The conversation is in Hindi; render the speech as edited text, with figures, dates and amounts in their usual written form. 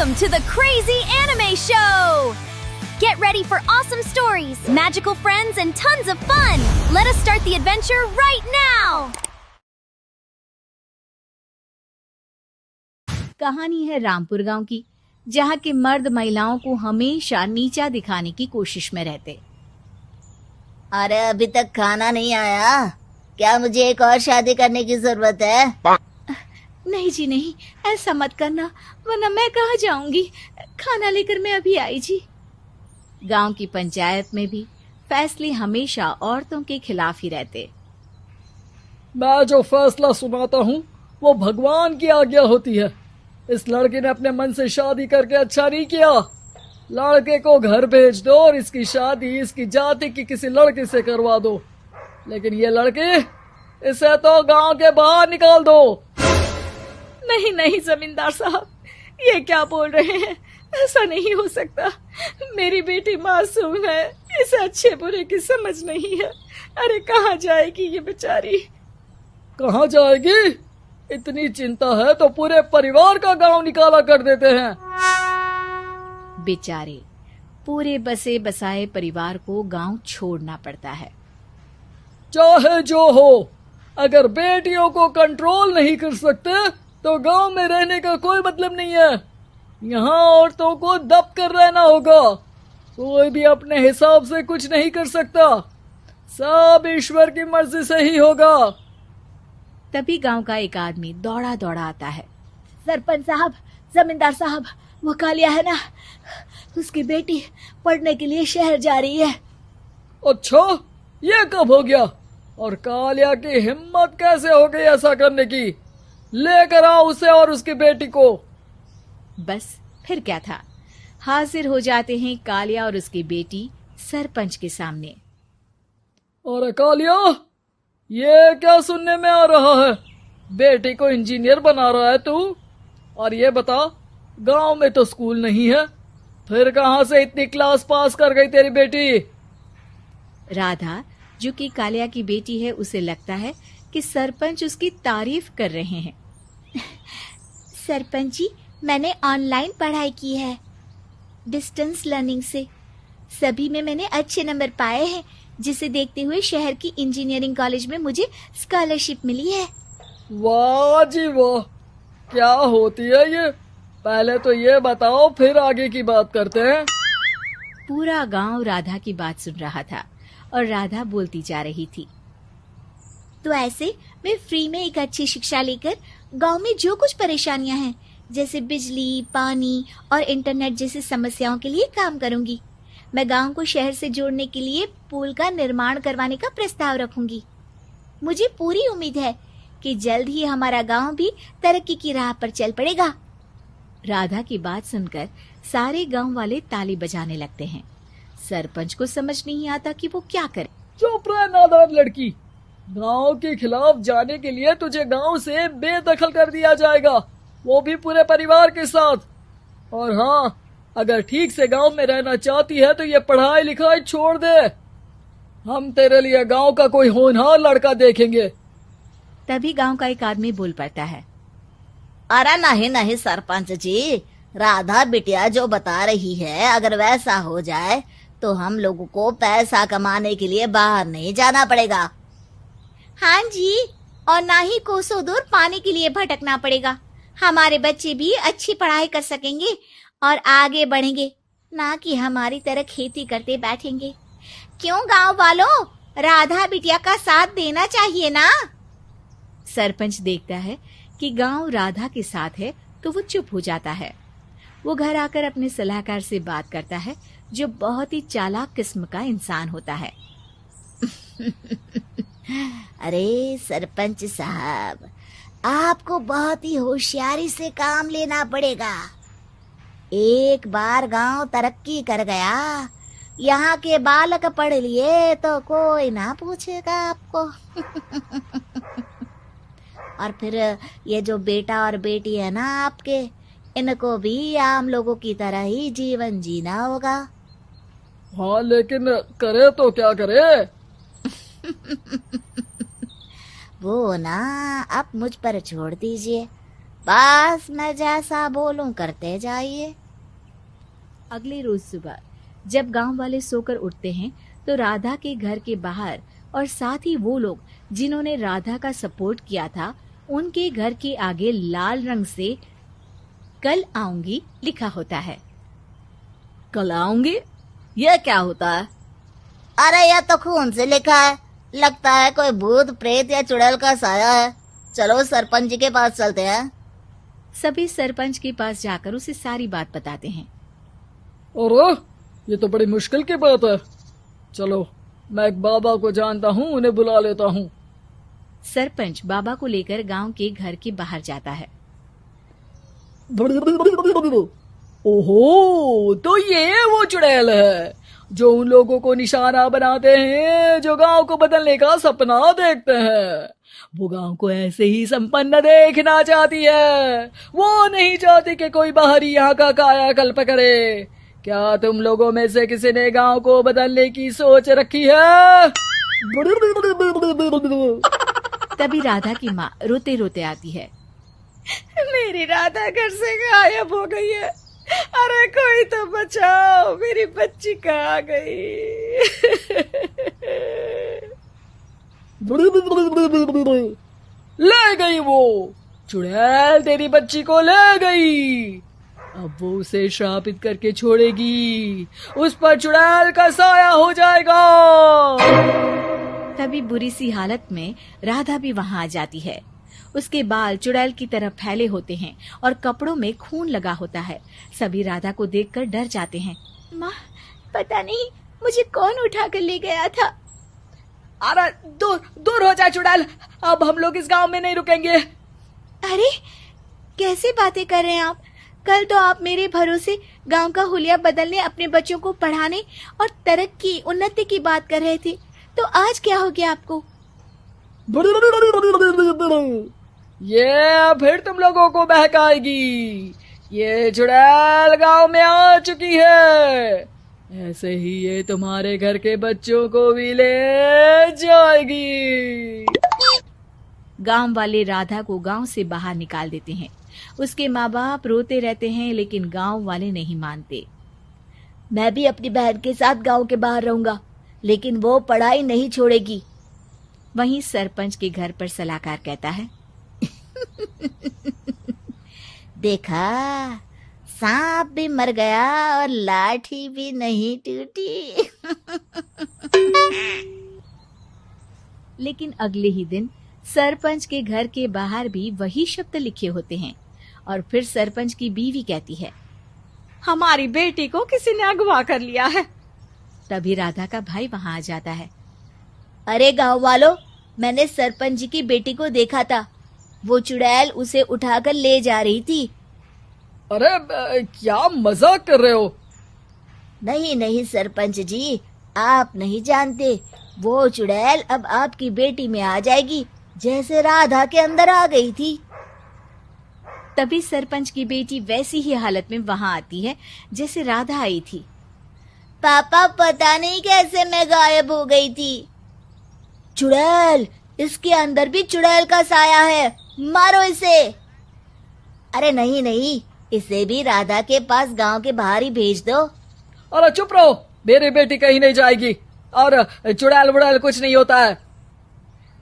Welcome to the Crazy Anime Show! Get ready for awesome stories, magical friends, and tons of fun! Let us start the adventure right now! कहानी है रामपुर गांव की, जहां के मर्द महिलाओं को हमेशा नीचा दिखाने की कोशिश में रहते। अरे अभी तक खाना नहीं आया, क्या मुझे एक और शादी करने की जरूरत है? नहीं जी नहीं, ऐसा मत करना, वरना मैं कहाँ जाऊंगी। खाना लेकर मैं अभी आई जी। गांव की पंचायत में भी फैसले हमेशा औरतों के खिलाफ ही रहते। मैं जो फैसला सुनाता हूँ वो भगवान की आज्ञा होती है। इस लड़के ने अपने मन से शादी करके अच्छा नहीं किया। लड़के को घर भेज दो और इसकी शादी इसकी जाति की किसी लड़के से करवा दो, लेकिन ये लड़की, इसे तो गांव के बाहर निकाल दो। नहीं नहीं जमींदार साहब, ये क्या बोल रहे हैं? ऐसा नहीं हो सकता। मेरी बेटी मासूम है, इसे अच्छे बुरे की समझ नहीं है। अरे कहाँ जाएगी ये बेचारी? कहाँ जाएगी? इतनी चिंता है तो पूरे परिवार का गांव निकाला कर देते हैं। बेचारे पूरे बसे बसाए परिवार को गांव छोड़ना पड़ता है। चाहे जो हो, अगर बेटियों को कंट्रोल नहीं कर सकते तो गांव में रहने का कोई मतलब नहीं है। यहाँ औरतों को दब कर रहना होगा। कोई भी अपने हिसाब से कुछ नहीं कर सकता, सब ईश्वर की मर्जी से ही होगा। तभी गांव का एक आदमी दौड़ा दौड़ा आता है। सरपंच साहब, जमींदार साहब, वो कालिया है ना, उसकी बेटी पढ़ने के लिए शहर जा रही है। अच्छा, ये कब हो गया? और कालिया की हिम्मत कैसे हो गई ऐसा करने की? लेकर आओ उसे और उसकी बेटी को। बस फिर क्या था, हाजिर हो जाते हैं कालिया और उसकी बेटी सरपंच के सामने। अरे कालिया, ये क्या सुनने में आ रहा है? बेटी को इंजीनियर बना रहा है तू? और ये बता, गांव में तो स्कूल नहीं है, फिर कहां से इतनी क्लास पास कर गई तेरी बेटी? राधा, जो कि कालिया की बेटी है, उसे लगता है कि सरपंच उसकी तारीफ कर रहे हैं। सरपंच जी, मैंने ऑनलाइन पढ़ाई की है, डिस्टेंस लर्निंग से। सभी में मैंने अच्छे नंबर पाए हैं, जिसे देखते हुए शहर की इंजीनियरिंग कॉलेज में मुझे स्कॉलरशिप मिली है। वाह जी वाह, क्या होती है ये? पहले तो ये बताओ, फिर आगे की बात करते हैं। पूरा गांव राधा की बात सुन रहा था और राधा बोलती जा रही थी। तो ऐसे मैं फ्री में एक अच्छी शिक्षा लेकर गांव में जो कुछ परेशानियां हैं, जैसे बिजली, पानी और इंटरनेट जैसी समस्याओं के लिए काम करूंगी। मैं गांव को शहर से जोड़ने के लिए पुल का निर्माण करवाने का प्रस्ताव रखूंगी। मुझे पूरी उम्मीद है कि जल्द ही हमारा गांव भी तरक्की की राह पर चल पड़ेगा। राधा की बात सुनकर सारे गांव वाले ताली बजाने लगते हैं। सरपंच को समझ नहीं आता कि वो क्या करे। चुप रह नादान लड़की, गांव के खिलाफ जाने के लिए तुझे गांव से बेदखल कर दिया जाएगा, वो भी पूरे परिवार के साथ। और हाँ, अगर ठीक से गांव में रहना चाहती है तो ये पढ़ाई लिखाई छोड़ दे। हम तेरे लिए गांव का कोई होनहार लड़का देखेंगे। तभी गांव का एक आदमी बोल पड़ता है। अरे नहीं नहीं सरपंच जी, राधा बिटिया जो बता रही है, अगर वैसा हो जाए तो हम लोगों को पैसा कमाने के लिए बाहर नहीं जाना पड़ेगा। हाँ जी, और ना ही कोसों दूर पानी के लिए भटकना पड़ेगा। हमारे बच्चे भी अच्छी पढ़ाई कर सकेंगे और आगे बढ़ेंगे, ना कि हमारी तरह खेती करते बैठेंगे। क्यों गांव वालों, राधा बिटिया का साथ देना चाहिए ना। सरपंच देखता है कि गांव राधा के साथ है तो वो चुप हो जाता है। वो घर आकर अपने सलाहकार से बात करता है, जो बहुत ही चालाक किस्म का इंसान होता है। अरे सरपंच साहब, आपको बहुत ही होशियारी से काम लेना पड़ेगा। एक बार गांव तरक्की कर गया, यहाँ के बालक पढ़ लिए तो कोई ना पूछेगा आपको। और फिर ये जो बेटा और बेटी है ना आपके, इनको भी आम लोगों की तरह ही जीवन जीना होगा। हाँ, लेकिन करे तो क्या करे? वो ना आप मुझ पर छोड़ दीजिए, बस मैं जैसा बोलूं करते जाइए। अगले रोज सुबह जब गांव वाले सोकर उठते हैं तो राधा के घर के बाहर और साथ ही वो लोग जिन्होंने राधा का सपोर्ट किया था उनके घर के आगे लाल रंग से कल आऊंगी लिखा होता है। कल आऊंगी? यह क्या होता है? अरे यह तो खून से लिखा है, लगता है कोई भूत प्रेत या चुड़ैल का साया है। चलो सरपंच जी के पास चलते हैं। सभी सरपंच के पास जाकर उसे सारी बात बताते हैं। अरे ये तो बड़ी मुश्किल की बात है। चलो मैं एक बाबा को जानता हूँ, उन्हें बुला लेता हूँ। सरपंच बाबा को लेकर गांव के घर के बाहर जाता है। ओहो, तो ये वो चुड़ैल है जो उन लोगों को निशाना बनाते हैं जो गांव को बदलने का सपना देखते हैं। वो गांव को ऐसे ही संपन्न देखना चाहती है, वो नहीं चाहती कि कोई बाहरी यहाँ का कायाकल्प करे। क्या तुम लोगों में से किसी ने गांव को बदलने की सोच रखी है? तभी राधा की माँ रोते रोते आती है। मेरी राधा घर से गायब हो गई है। अरे कोई तो बचाओ, मेरी बच्ची कहाँ गई? ले गई वो चुड़ैल, तेरी बच्ची को ले गई। अब वो उसे श्रापित करके छोड़ेगी, उस पर चुड़ैल का साया हो जाएगा। तभी बुरी सी हालत में राधा भी वहां आ जाती है। उसके बाल चुड़ैल की तरह फैले होते हैं और कपड़ों में खून लगा होता है। सभी राधा को देखकर डर जाते हैं। माँ, पता नहीं मुझे कौन उठा कर ले गया था। अरे दूर दूर हो जा चुड़ैल, अब हम लोग इस गांव में नहीं रुकेंगे। अरे कैसे बातें कर रहे हैं आप? कल तो आप मेरे भरोसे गांव का हुलिया बदलने, अपने बच्चों को पढ़ाने और तरक्की उन्नति की बात कर रहे थे, तो आज क्या हो गया आपको? ये फिर तुम लोगों को बहकाएगी। ये चुड़ैल गांव में आ चुकी है, ऐसे ही ये तुम्हारे घर के बच्चों को भी ले जाएगी। गांव वाले राधा को गांव से बाहर निकाल देते हैं। उसके माँ बाप रोते रहते हैं लेकिन गांव वाले नहीं मानते। मैं भी अपनी बहन के साथ गांव के बाहर रहूंगा, लेकिन वो पढ़ाई नहीं छोड़ेगी। वहीं सरपंच के घर पर सलाहकार कहता है। देखा, सांप भी मर गया और लाठी भी नहीं टूटी। लेकिन अगले ही दिन सरपंच के घर के बाहर भी वही शब्द लिखे होते हैं और फिर सरपंच की बीवी कहती है, हमारी बेटी को किसी ने अगवा कर लिया है। तभी राधा का भाई वहां आ जाता है। अरे गांव वालों, मैंने सरपंच जी की बेटी को देखा था, वो चुड़ैल उसे उठाकर ले जा रही थी। अरे क्या मजाक कर रहे हो? नहीं नहीं सरपंच जी, आप नहीं जानते, वो चुड़ैल अब आपकी बेटी में आ जाएगी, जैसे राधा के अंदर आ गई थी। तभी सरपंच की बेटी वैसी ही हालत में वहां आती है जैसे राधा आई थी। पापा, पता नहीं कैसे मैं गायब हो गई थी। चुड़ैल, इसके अंदर भी चुड़ैल का साया है, मारो इसे। अरे नहीं नहीं, इसे भी राधा के पास गांव के बाहर ही भेज दो। अरे चुप रहो, मेरी बेटी कहीं नहीं जाएगी और चुड़ैल बुड़ैल कुछ नहीं होता है।